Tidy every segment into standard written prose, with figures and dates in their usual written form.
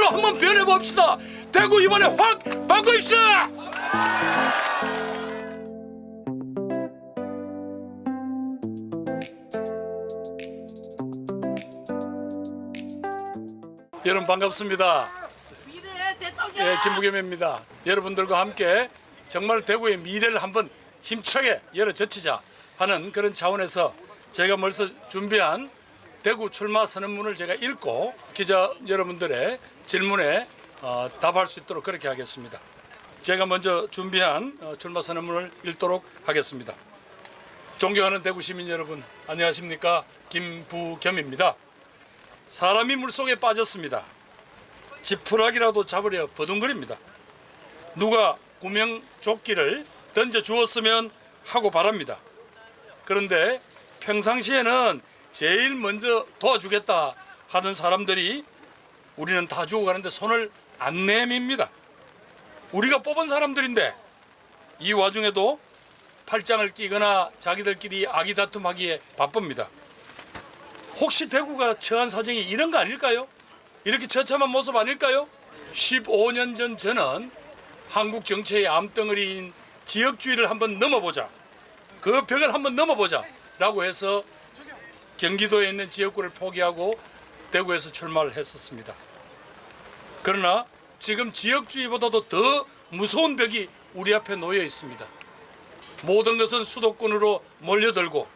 정말로 한번 변해봅시다. 대구 이번에 확 바꿔입시다. 여러분 반갑습니다. 예, 김부겸입니다. 여러분들과 함께 정말 대구의 미래를 한번 힘차게 열어젖히자 하는 그런 차원에서 제가 벌써 준비한 대구 출마 선언문을 제가 읽고 기자 여러분들의 질문에 답할 수 있도록 그렇게 하겠습니다. 제가 먼저 준비한 출마 선언문을 읽도록 하겠습니다. 존경하는 대구 시민 여러분, 안녕하십니까? 김부겸입니다. 사람이 물속에 빠졌습니다. 지푸라기라도 잡으려 버둥거립니다. 누가 구명조끼를 던져주었으면 하고 바랍니다. 그런데 평상시에는 제일 먼저 도와주겠다 하던 사람들이 우리는 다 죽어가는데 손을 안 내밉니다. 우리가 뽑은 사람들인데 이 와중에도 팔짱을 끼거나 자기들끼리 아기다툼하기에 바쁩니다. 혹시 대구가 처한 사정이 이런 거 아닐까요? 이렇게 처참한 모습 아닐까요? 15년 전 저는 한국 정치의 암덩어리인 지역주의를 한번 넘어보자, 그 벽을 한번 넘어보자 라고 해서 경기도에 있는 지역구를 포기하고 대구에서 출마를 했었습니다. 그러나 지금 지역주의보다도 더 무서운 벽이 우리 앞에 놓여 있습니다. 모든 것은 수도권으로 몰려들고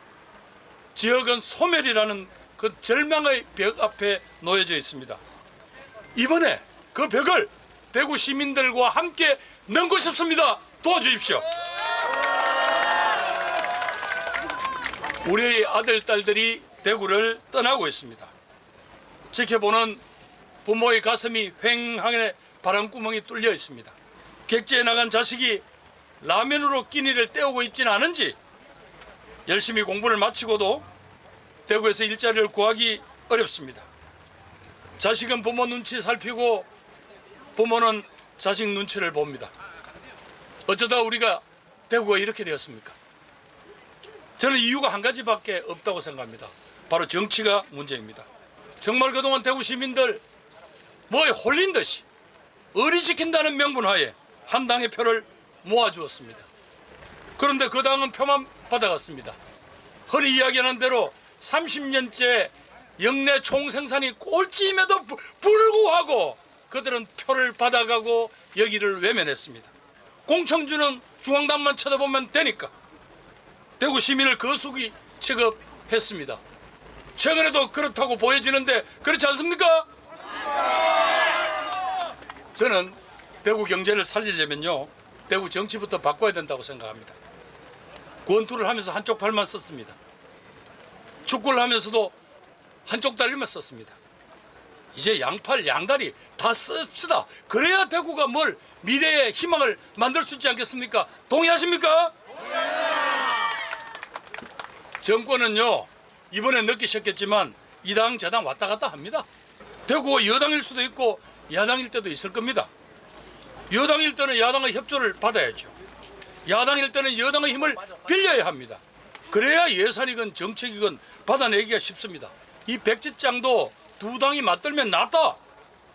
지역은 소멸이라는 그 절망의 벽 앞에 놓여져 있습니다. 이번에 그 벽을 대구 시민들과 함께 넘고 싶습니다. 도와주십시오. 우리 아들, 딸들이 대구를 떠나고 있습니다. 지켜보는 부모의 가슴이 휑하게 바람구멍이 뚫려 있습니다. 객지에 나간 자식이 라면으로 끼니를 때우고 있지는 않은지 열심히 공부를 마치고도 대구에서 일자리를 구하기 어렵습니다. 자식은 부모 눈치 살피고 부모는 자식 눈치를 봅니다. 어쩌다 우리가 대구가 이렇게 되었습니까? 저는 이유가 한 가지밖에 없다고 생각합니다. 바로 정치가 문제입니다. 정말 그동안 대구 시민들 뭐에 홀린 듯이 의리지킨다는 명분하에 한 당의 표를 모아주었습니다. 그런데 그 당은 표만 받아갔습니다. 흔히 이야기하는 대로 30년째 영내 총생산이 꼴찌임에도 불구하고 그들은 표를 받아가고 여기를 외면했습니다. 공청주는 중앙당만 쳐다보면 되니까 대구 시민을 거수기 취급했습니다. 최근에도 그렇다고 보여지는데 그렇지 않습니까? 저는 대구 경제를 살리려면요, 대구 정치부터 바꿔야 된다고 생각합니다. 권투를 하면서 한쪽 팔만 썼습니다. 축구를 하면서도 한쪽 다리만 썼습니다. 이제 양팔 양다리 다 씁시다. 그래야 대구가 뭘 미래의 희망을 만들 수 있지 않겠습니까? 동의하십니까? 정권은요, 이번에 느끼셨겠지만 이 당 저 당 왔다 갔다 합니다. 대구가 여당일 수도 있고 야당일 때도 있을 겁니다. 여당일 때는 야당의 협조를 받아야죠. 야당일 때는 여당의 힘을 빌려야 합니다. 그래야 예산이건 정책이건 받아내기가 쉽습니다. 이 백지장도 두 당이 맞들면 낫다,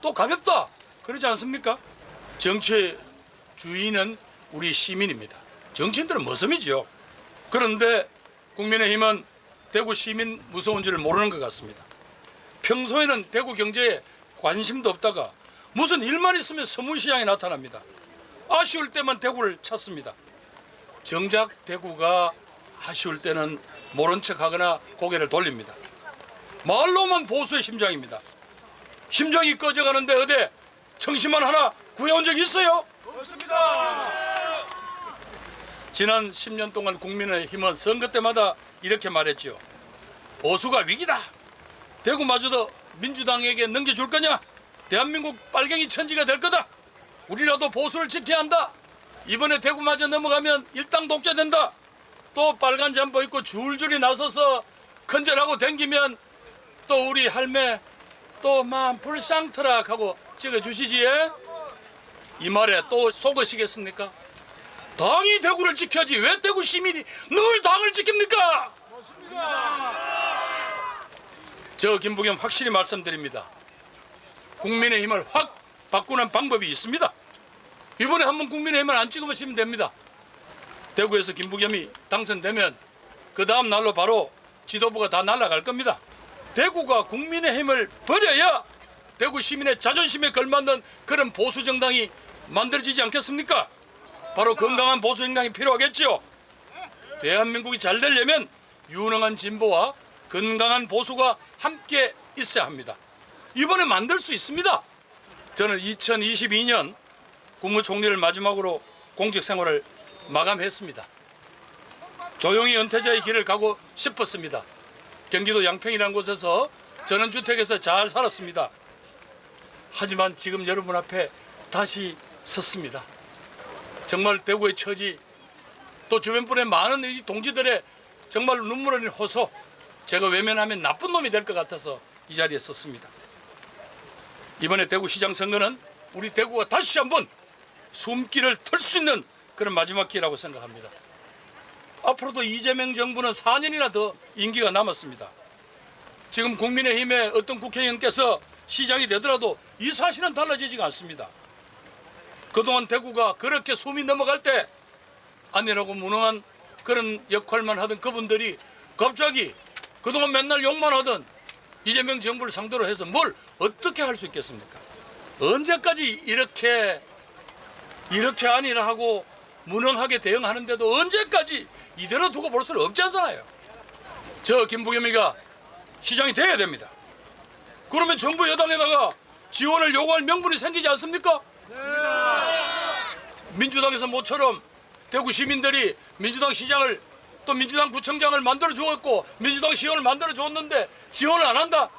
또 가볍다, 그러지 않습니까? 정치의 주인은 우리 시민입니다. 정치인들은 머슴이죠. 그런데 국민의힘은 대구 시민 무서운 줄 모르는 것 같습니다. 평소에는 대구 경제에 관심도 없다가 무슨 일만 있으면 서문시장에 나타납니다. 아쉬울 때만 대구를 찾습니다. 정작 대구가 아쉬울 때는 모른 척하거나 고개를 돌립니다. 말로만 보수의 심장입니다. 심장이 꺼져가는데 어디 청심환 하나 구해온 적 있어요? 없습니다. 지난 10년 동안 국민의힘은 선거 때마다 이렇게 말했죠. 보수가 위기다. 대구마저도 민주당에게 넘겨줄 거냐? 대한민국 빨갱이 천지가 될 거다. 우리라도 보수를 지켜야 한다. 이번에 대구마저 넘어가면 일당 독재된다. 또 빨간 잠바 입고 줄줄이 나서서 큰절하고 댕기면 또 우리 할매 또만 불상트락 하고 찍어주시지. 이 말에 또 속으시겠습니까? 당이 대구를 지켜야지 왜 대구 시민이 늘 당을 지킵니까? 맞습니다. 저 김부겸 확실히 말씀드립니다. 국민의힘을 확 바꾸는 방법이 있습니다. 이번에 한번 국민의힘을 안 찍어보시면 됩니다. 대구에서 김부겸이 당선되면 그 다음 날로 바로 지도부가 다 날아갈 겁니다. 대구가 국민의힘을 버려야 대구 시민의 자존심에 걸맞는 그런 보수 정당이 만들어지지 않겠습니까? 바로 건강한 보수 정당이 필요하겠죠. 대한민국이 잘 되려면 유능한 진보와 건강한 보수가 함께 있어야 합니다. 이번에 만들 수 있습니다. 저는 2022년 국무총리를 마지막으로 공직 생활을 마감했습니다. 조용히 은퇴자의 길을 가고 싶었습니다. 경기도 양평이라는 곳에서 전원주택에서 잘 살았습니다. 하지만 지금 여러분 앞에 다시 섰습니다. 정말 대구의 처지, 또 주변 분의 많은 이 동지들의 정말 눈물 흘린 호소, 제가 외면하면 나쁜 놈이 될 것 같아서 이 자리에 섰습니다. 이번에 대구시장 선거는 우리 대구가 다시 한번 숨길을 털 수 있는 그런 마지막 기회라고 생각합니다. 앞으로도 이재명 정부는 4년이나 더 임기가 남았습니다. 지금 국민의힘의 어떤 국회의원께서 시장이 되더라도 이 사실은 달라지지가 않습니다. 그동안 대구가 그렇게 숨이 넘어갈 때 안일하고 무능한 그런 역할만 하던 그분들이 갑자기 그동안 맨날 욕만 하던 이재명 정부를 상대로 해서 뭘 어떻게 할 수 있겠습니까? 언제까지 이렇게 안일하고 무능하게 대응하는데도 언제까지 이대로 두고 볼 수는 없지 않잖아요. 저 김부겸이가 시장이 돼야 됩니다. 그러면 정부 여당에다가 지원을 요구할 명분이 생기지 않습니까? 네. 민주당에서 모처럼 대구 시민들이 민주당 시장을 또 민주당 구청장을 만들어 주었고 민주당 시의원을 만들어 줬는데 지원을 안 한다?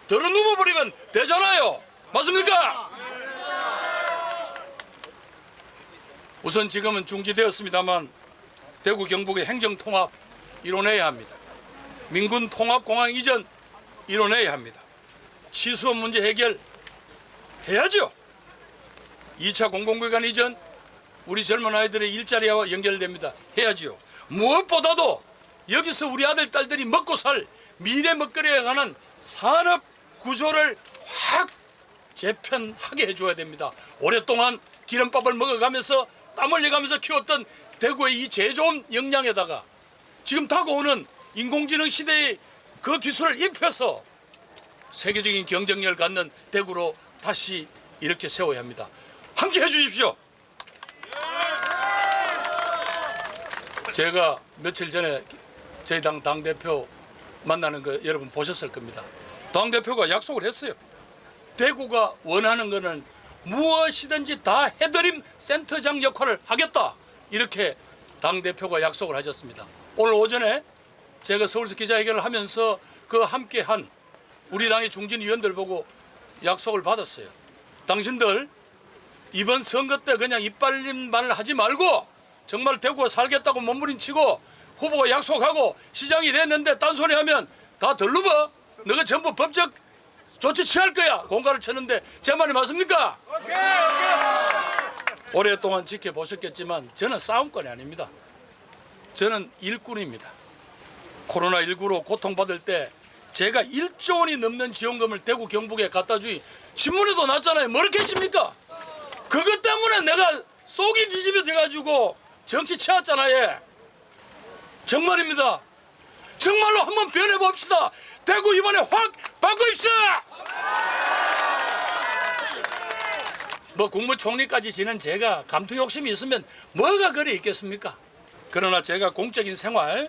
들어 누워버리면 되잖아요. 맞습니까? 우선 지금은 중지되었습니다만 대구 경북의 행정통합 이뤄내야 합니다. 민군통합공항 이전 이뤄내야 합니다. 취수원 문제 해결 해야죠. 2차 공공기관 이전 우리 젊은 아이들의 일자리와 연결됩니다. 해야지요. 무엇보다도 여기서 우리 아들 딸들이 먹고 살 미래 먹거리에 관한 산업 구조를 확 재편하게 해줘야 됩니다. 오랫동안 기름밥을 먹어가면서 땀 흘려가면서 키웠던 대구의 이 제조업 역량에다가 지금 다가오는 인공지능 시대의 그 기술을 입혀서 세계적인 경쟁력을 갖는 대구로 다시 이렇게 세워야 합니다. 함께 해주십시오. 제가 며칠 전에 저희 당 당대표 만나는 거 여러분 보셨을 겁니다. 당대표가 약속을 했어요. 대구가 원하는 거는 무엇이든지 다 해드림 센터장 역할을 하겠다. 이렇게 당대표가 약속을 하셨습니다. 오늘 오전에 제가 서울서 기자회견을 하면서 그 함께한 우리 당의 중진 위원들 보고 약속을 받았어요. 당신들 이번 선거 때 그냥 이빨림만을 하지 말고 정말 대구가 살겠다고 몸부림치고 후보가 약속하고 시장이 됐는데 딴소리하면 다 덜르버 너가 전부 법적 조치 취할 거야. 공갈을 쳤는데 제 말이 맞습니까? 오케이. 오랫동안 지켜보셨겠지만 저는 싸움꾼이 아닙니다. 저는 일꾼입니다. 코로나19로 고통받을 때 제가 1조 원이 넘는 지원금을 대구 경북에 갖다 주니 신문에도 났잖아요. 뭐렇겠습니까? 그것 때문에 내가 속이 뒤집어져가지고 정치 채웠잖아요. 정말입니다. 정말로 한번 변해봅시다. 대구 이번에 확 바꿔입시다. 뭐 국무총리까지 지낸 제가 감투 욕심이 있으면 뭐가 그리 있겠습니까? 그러나 제가 공적인 생활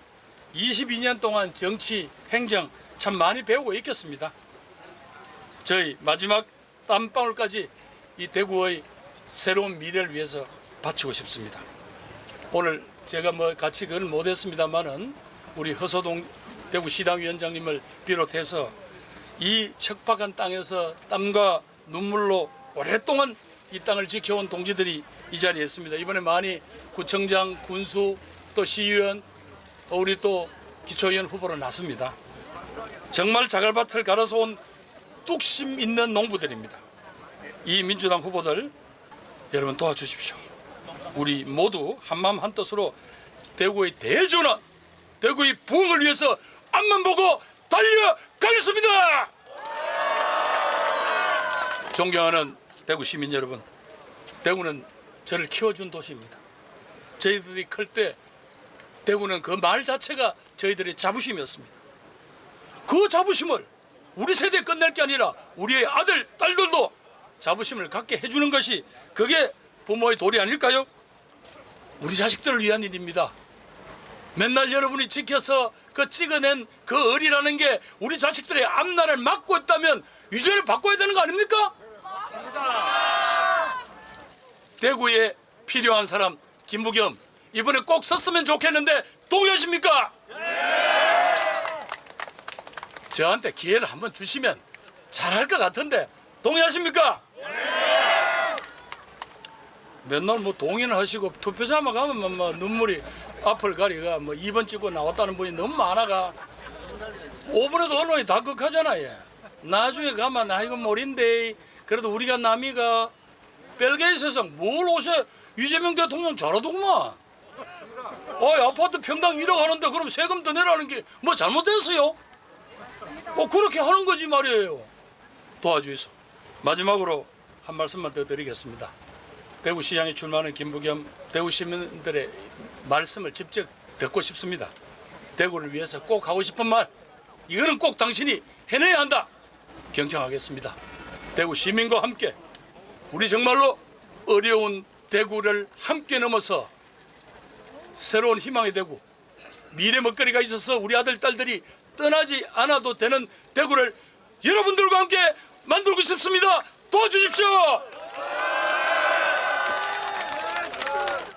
22년 동안 정치, 행정 참 많이 배우고 있겠습니다. 저희 마지막 땀방울까지 이 대구의 새로운 미래를 위해서 바치고 싶습니다. 오늘 제가 뭐 같이 그걸 못했습니다만은 우리 허소동 대구시당위원장님을 비롯해서 이 척박한 땅에서 땀과 눈물로 오랫동안 이 땅을 지켜온 동지들이 이 자리에 있습니다. 이번에 많이 구청장, 군수, 또 시의원, 우리 또 기초의원 후보로 나섭니다. 정말 자갈밭을 갈아서 온 뚝심 있는 농부들입니다. 이 민주당 후보들 여러분 도와주십시오. 우리 모두 한마음 한뜻으로 대구의 대전환, 대구의 부흥을 위해서 앞만 보고 달려가겠습니다. 존경하는 대구 시민 여러분, 대구는 저를 키워준 도시입니다. 저희들이 클 때 대구는 그 말 자체가 저희들의 자부심이었습니다. 그 자부심을 우리 세대에 끝낼 게 아니라 우리의 아들, 딸들도 자부심을 갖게 해주는 것이 그게 부모의 도리 아닐까요? 우리 자식들을 위한 일입니다. 맨날 여러분이 지켜서 그 찍어낸 그 을이라는 게 우리 자식들의 앞날을 막고 있다면 유죄를 바꿔야 되는 거 아닙니까? 대구에 필요한 사람 김부겸 이번에 꼭 썼으면 좋겠는데 동의하십니까? 저한테 기회를 한번 주시면 잘할 것 같은데 동의하십니까? 맨날 뭐 동의는 하시고 투표장만 가면 뭐 눈물이 앞을 가리가 뭐 2번 찍고 나왔다는 분이 너무 많아가 5번에도 언론이 다 극하잖아요. 나중에 가면 나 이거 모른데 그래도 우리가 남이가 벨기에 세상 뭘 오셔 이재명 대통령 잘하더구만. 아파트 평당 1억 하는데 그럼 세금 더 내라는 게 뭐 잘못됐어요? 그렇게 하는 거지 말이에요. 도와주이소. 마지막으로 한 말씀만 더 드리겠습니다. 대구시장에 출마하는 김부겸 대구 시민들의 말씀을 직접 듣고 싶습니다. 대구를 위해서 꼭 하고 싶은 말 이거는 꼭 당신이 해내야 한다. 경청하겠습니다. 대구 시민과 함께 우리 정말로 어려운 대구를 함께 넘어서 새로운 희망의 대구 미래 먹거리가 있어서 우리 아들 딸들이 떠나지 않아도 되는 대구를 여러분들과 함께 만들고 싶습니다. 도와주십시오.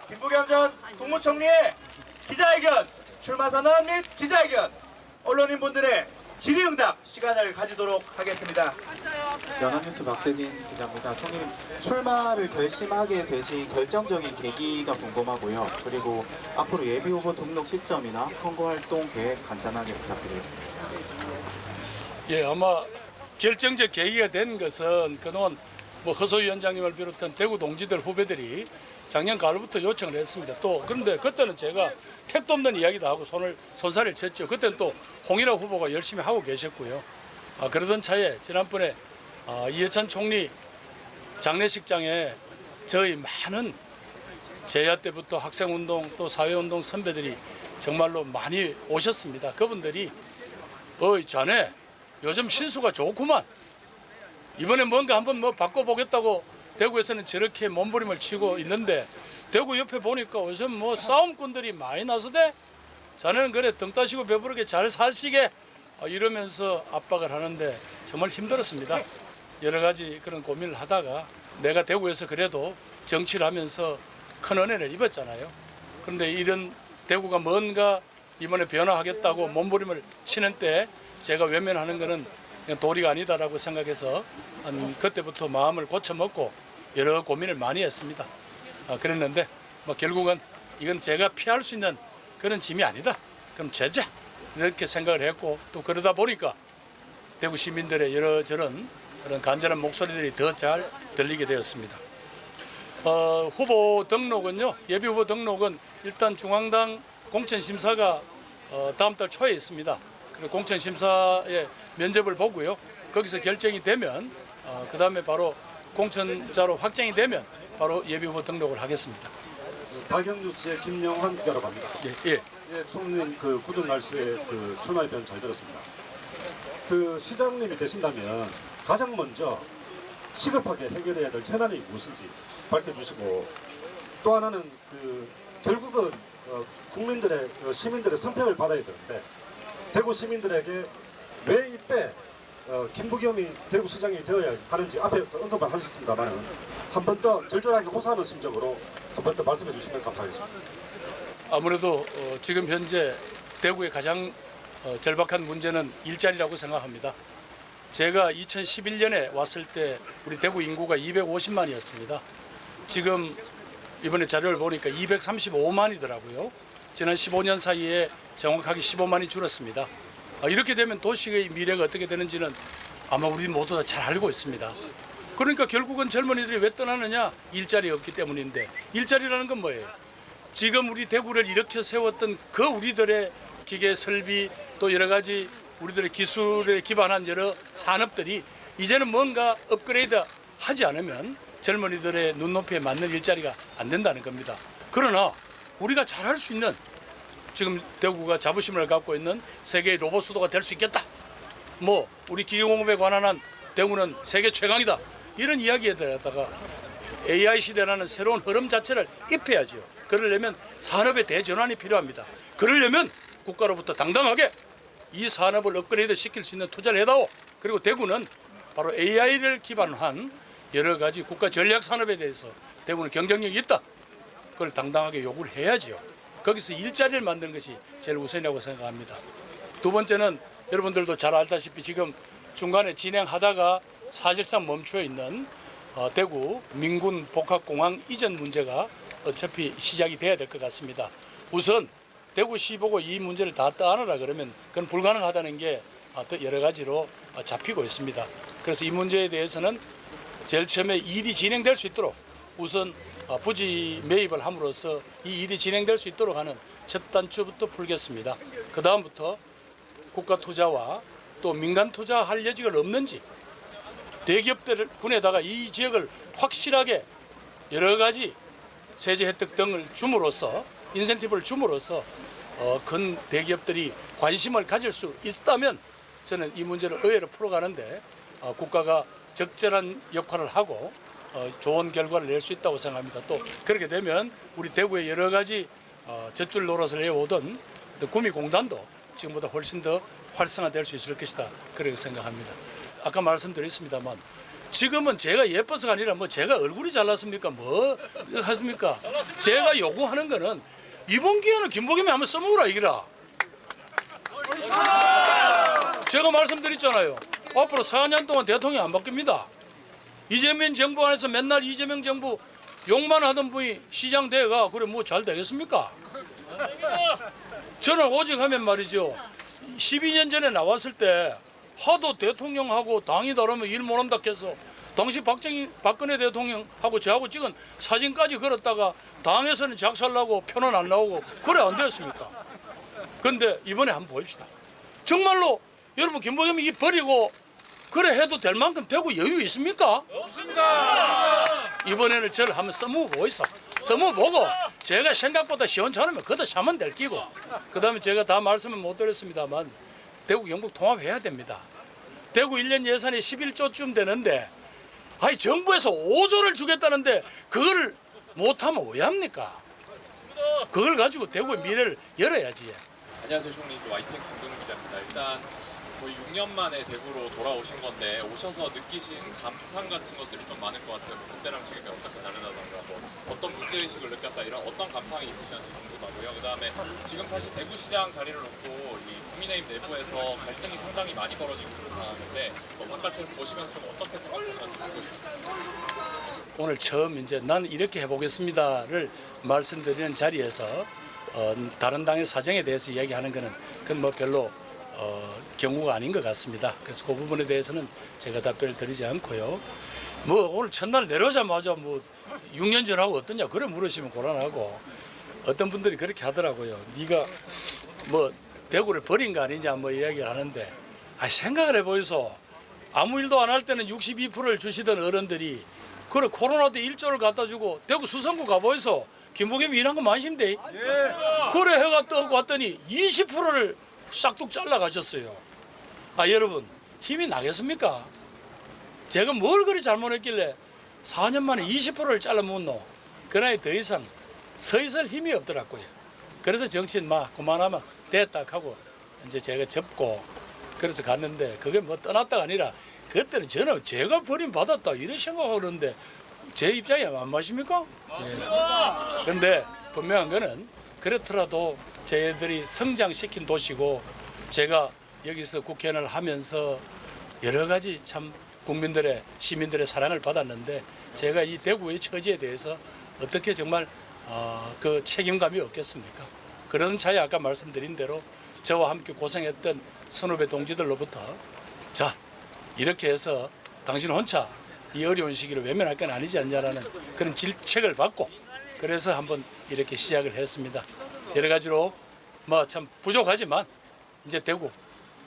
김부겸 전 국무총리의 기자회견, 출마 선언 및 기자회견, 언론인분들의 질의응답 시간을 가지도록 하겠습니다. 연합뉴스 박세진 기자입니다. 총리님, 출마를 결심하게 되신 결정적인 계기가 궁금하고요. 그리고 앞으로 예비후보 등록 시점이나 선거활동 계획 간단하게 부탁드리겠습니다. 예, 아마 결정적 계기가 된 것은 그동안 뭐 허소 위원장님을 비롯한 대구 동지들 후배들이 작년 가을부터 요청을 했습니다. 또 그런데 그때는 제가 택도 없는 이야기도 하고 손살을 쳤죠. 그때는 또 홍일화 후보가 열심히 하고 계셨고요. 그러던 차에 지난번에 이해찬 총리 장례식장에 저희 많은 제야 때부터 학생운동 또 사회운동 선배들이 정말로 많이 오셨습니다. 그분들이 자네 요즘 신수가 좋구만. 이번에 뭔가 한번 뭐 바꿔보겠다고 대구에서는 저렇게 몸부림을 치고 있는데 대구 옆에 보니까 요즘 뭐 싸움꾼들이 많이 나서대. 자네는 그래 등 따시고 배부르게 잘 사시게 이러면서 압박을 하는데 정말 힘들었습니다. 여러 가지 그런 고민을 하다가 내가 대구에서 그래도 정치를 하면서 큰 은혜를 입었잖아요. 그런데 이런 대구가 뭔가 이번에 변화하겠다고 몸부림을 치는 때 제가 외면하는 것은 도리가 아니다라고 생각해서 그때부터 마음을 고쳐먹고 여러 고민을 많이 했습니다. 그랬는데 뭐 결국은 이건 제가 피할 수 있는 그런 짐이 아니다. 그럼 제자 이렇게 생각을 했고 또 그러다 보니까 대구 시민들의 여러저런 그런 간절한 목소리들이 더 잘 들리게 되었습니다. 후보 등록은요. 예비 후보 등록은 일단 중앙당 공천심사가 다음 달 초에 있습니다. 그리고 공천심사의 면접을 보고요. 거기서 결정이 되면 그 다음에 바로 공천자로 확정이 되면 바로 예비후보 등록을 하겠습니다. 박영뉴스의 김영환 기자라고 합니다. 예. 총리님 그 굳은 날씨에 그 출마 의견 잘 들었습니다. 그 시장님이 되신다면 가장 먼저 시급하게 해결해야 될 현안이 무엇인지 밝혀주시고 또 하나는 그 결국은 국민들의 시민들의 선택을 받아야 되는데 대구 시민들에게 왜 이때 김부겸이 대구시장이 되어야 하는지 앞에서 언급을 하셨습니다만 한 번 더 절절하게 호소하는 심정으로 한 번 더 말씀해 주시면 감사하겠습니다. 아무래도 지금 현재 대구의 가장 절박한 문제는 일자리라고 생각합니다. 제가 2011년에 왔을 때 우리 대구 인구가 250만이었습니다. 지금 이번에 자료를 보니까 235만이더라고요. 지난 15년 사이에 정확하게 15만이 줄었습니다. 이렇게 되면 도시의 미래가 어떻게 되는지는 아마 우리 모두 다 잘 알고 있습니다. 그러니까 결국은 젊은이들이 왜 떠나느냐? 일자리 없기 때문인데 일자리라는 건 뭐예요? 지금 우리 대구를 일으켜 세웠던 그 우리들의 기계 설비 또 여러 가지 우리들의 기술에 기반한 여러 산업들이 이제는 뭔가 업그레이드 하지 않으면 젊은이들의 눈높이에 맞는 일자리가 안 된다는 겁니다. 그러나 우리가 잘할 수 있는, 지금 대구가 자부심을 갖고 있는 세계의 로봇 수도가 될 수 있겠다. 뭐 우리 기계공업에 관한 한 대구는 세계 최강이다. 이런 이야기에 대해다가 AI 시대라는 새로운 흐름 자체를 입혀야죠. 그러려면 산업의 대전환이 필요합니다. 그러려면 국가로부터 당당하게 이 산업을 업그레이드 시킬 수 있는 투자를 해다오. 그리고 대구는 바로 AI를 기반한 여러 가지 국가 전략 산업에 대해서 대구는 경쟁력이 있다. 그걸 당당하게 요구를 해야지요. 거기서 일자리를 만드는 것이 제일 우선이라고 생각합니다. 두 번째는 여러분들도 잘 알다시피 지금 중간에 진행하다가 사실상 멈춰 있는 대구 민군 복합공항 이전 문제가 어차피 시작이 돼야 될 것 같습니다. 우선 대구시 보고 이 문제를 다 떠안으라 그러면 그건 불가능하다는 게 여러 가지로 잡히고 있습니다. 그래서 이 문제에 대해서는 제일 처음에 일이 진행될 수 있도록 우선 부지 매입을 함으로써 이 일이 진행될 수 있도록 하는 첫 단추부터 풀겠습니다. 그 다음부터 국가 투자와 또 민간 투자할 여지가 없는지 대기업들군에다가 이 지역을 확실하게 여러 가지 세제 혜택 등을 줌으로써 인센티브를 줌으로써 큰 대기업들이 관심을 가질 수 있다면 저는 이 문제를 의외로 풀어가는데 국가가 적절한 역할을 하고 좋은 결과를 낼 수 있다고 생각합니다. 또 그렇게 되면 우리 대구의 여러 가지 젖줄 노릇을 해오던 구미공단도 지금보다 훨씬 더 활성화될 수 있을 것이다. 그렇게 생각합니다. 아까 말씀드렸습니다만 지금은 제가 예뻐서가 아니라 뭐 제가 얼굴이 잘났습니까? 뭐 하십니까? 제가 요구하는 거는 이번 기회는 김부겸이 한번 써먹으라 이기라. 제가 말씀드렸잖아요. 앞으로 4년 동안 대통령이 안 바뀝니다. 이재명 정부 안에서 맨날 이재명 정부 욕만 하던 분이 시장 대가 그래 뭐 잘 되겠습니까? 저는 오직 하면 말이죠. 12년 전에 나왔을 때 하도 대통령하고 당이 다르면 일 못한다 해서 당시 박근혜 대통령하고 저하고 찍은 사진까지 걸었다가 당에서는 작살나고 표는 안 나오고 그래 안 됐습니까? 그런데 이번에 한번 보입시다. 정말로 여러분 김부겸이 이 버리고 그래 해도 될 만큼 되고 여유 있습니까? 없습니다. 이번에는 저를 한번 써먹어보고 있어. 써먹어보고 제가 생각보다 시원찮으면 그것도 샤면 될 끼고 그 다음에 제가 다 말씀을 못 드렸습니다만 대구 경북 통합해야 됩니다. 대구 1년 예산이 11조쯤 되는데 아니 정부에서 5조를 주겠다는데 그걸 못하면 왜 합니까? 그걸 가지고 대구의 미래를 열어야지. 안녕하세요, 총리. YTN 김동훈 기자입니다. 일단 거의 6년 만에 대구로 돌아오신 건데 오셔서 느끼신 감상 같은 것들이 좀 많을 것 같아요. 그때랑 지금이 어떻게 다르다던가 뭐 어떤 문제의식을 느꼈다 이런 어떤 감상이 있으셨는지 궁금하고요. 그다음에 지금 사실 대구시장 자리를 놓고 이 국민의힘 내부에서 갈등이 상당히 많이 벌어지고 있는 상황인데 바깥에서 보시면서 좀 어떻게 생각하셨는지 궁금해요. 오늘 처음 이제 난 이렇게 해보겠습니다를 말씀드리는 자리에서 다른 당의 사정에 대해서 이야기하는 것은 그건 뭐 별로 경우가 아닌 것 같습니다. 그래서 그 부분에 대해서는 제가 답변을 드리지 않고요. 뭐 오늘 첫날 내려오자마자 뭐 6년 전하고 어떠냐 그래 물으시면 곤란하고 어떤 분들이 그렇게 하더라고요. 네가 뭐 대구를 버린 거 아니냐 뭐 이야기를 하는데 생각을 해보이소. 아무 일도 안 할 때는 62%를 주시던 어른들이 그래 코로나 때 1조를 갖다 주고 대구 수성구 가보이소. 김부겸이 일한 거 많으신데 그래 해가 떠고 왔더니 20%를 싹둑 잘라가셨어요. 여러분 힘이 나겠습니까? 제가 뭘 그리 잘못했길래 4년 만에 20%를 잘라먹노. 그 나이 더 이상 서 있을 힘이 없더라고요. 그래서 정치인 그만하면 됐다 하고 이제 제가 접고 그래서 갔는데 그게 뭐 떠났다가 아니라 그때는 저는 제가 버림받았다 이런 생각하는데 제 입장이 안 맞습니까? 맞습니다. 그런데 분명한 거는 그렇더라도 저희들이 성장시킨 도시고 제가 여기서 국회의원을 하면서 여러 가지 참 국민들의 시민들의 사랑을 받았는데 제가 이 대구의 처지에 대해서 어떻게 정말 그 책임감이 없겠습니까? 그런 차에 아까 말씀드린 대로 저와 함께 고생했던 선후배 동지들로부터 자 이렇게 해서 당신 혼자 이 어려운 시기를 외면할 건 아니지 않냐라는 그런 질책을 받고 그래서 한번 이렇게 시작을 했습니다. 여러 가지로 뭐 참 부족하지만 이제 대구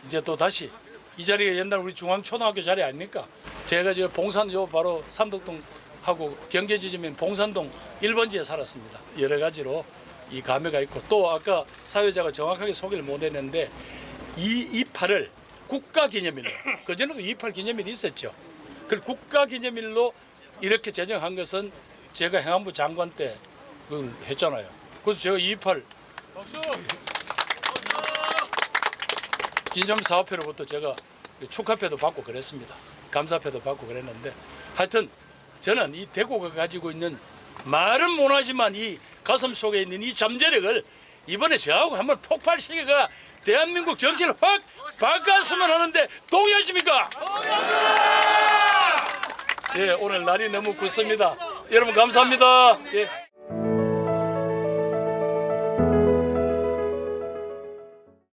이제 또 다시 이 자리가 옛날 우리 중앙초등학교 자리 아닙니까? 제가 저 봉산 요 바로 삼덕동하고 경계지점인 봉산동 1번지에 살았습니다. 여러 가지로 이 감회가 있고 또 아까 사회자가 정확하게 소개를 못 했는데 이 28을 국가기념일로 그전에도 28 기념일이 있었죠. 그 국가기념일로 이렇게 제정한 것은 제가 행안부 장관 때 그걸 했잖아요. 그래서 제가 28 기념사업회로부터 제가 축하패도 받고 그랬습니다. 감사패도 받고 그랬는데 하여튼 저는 이 대구가 가지고 있는 말은 못하지만 이 가슴 속에 있는 이 잠재력을 이번에 저하고 한번 폭발시켜가 대한민국 정치를 확 바꿨으면 하는데 동의하십니까? 예, 오늘 날이 너무 굵습니다. 여러분 감사합니다. 예.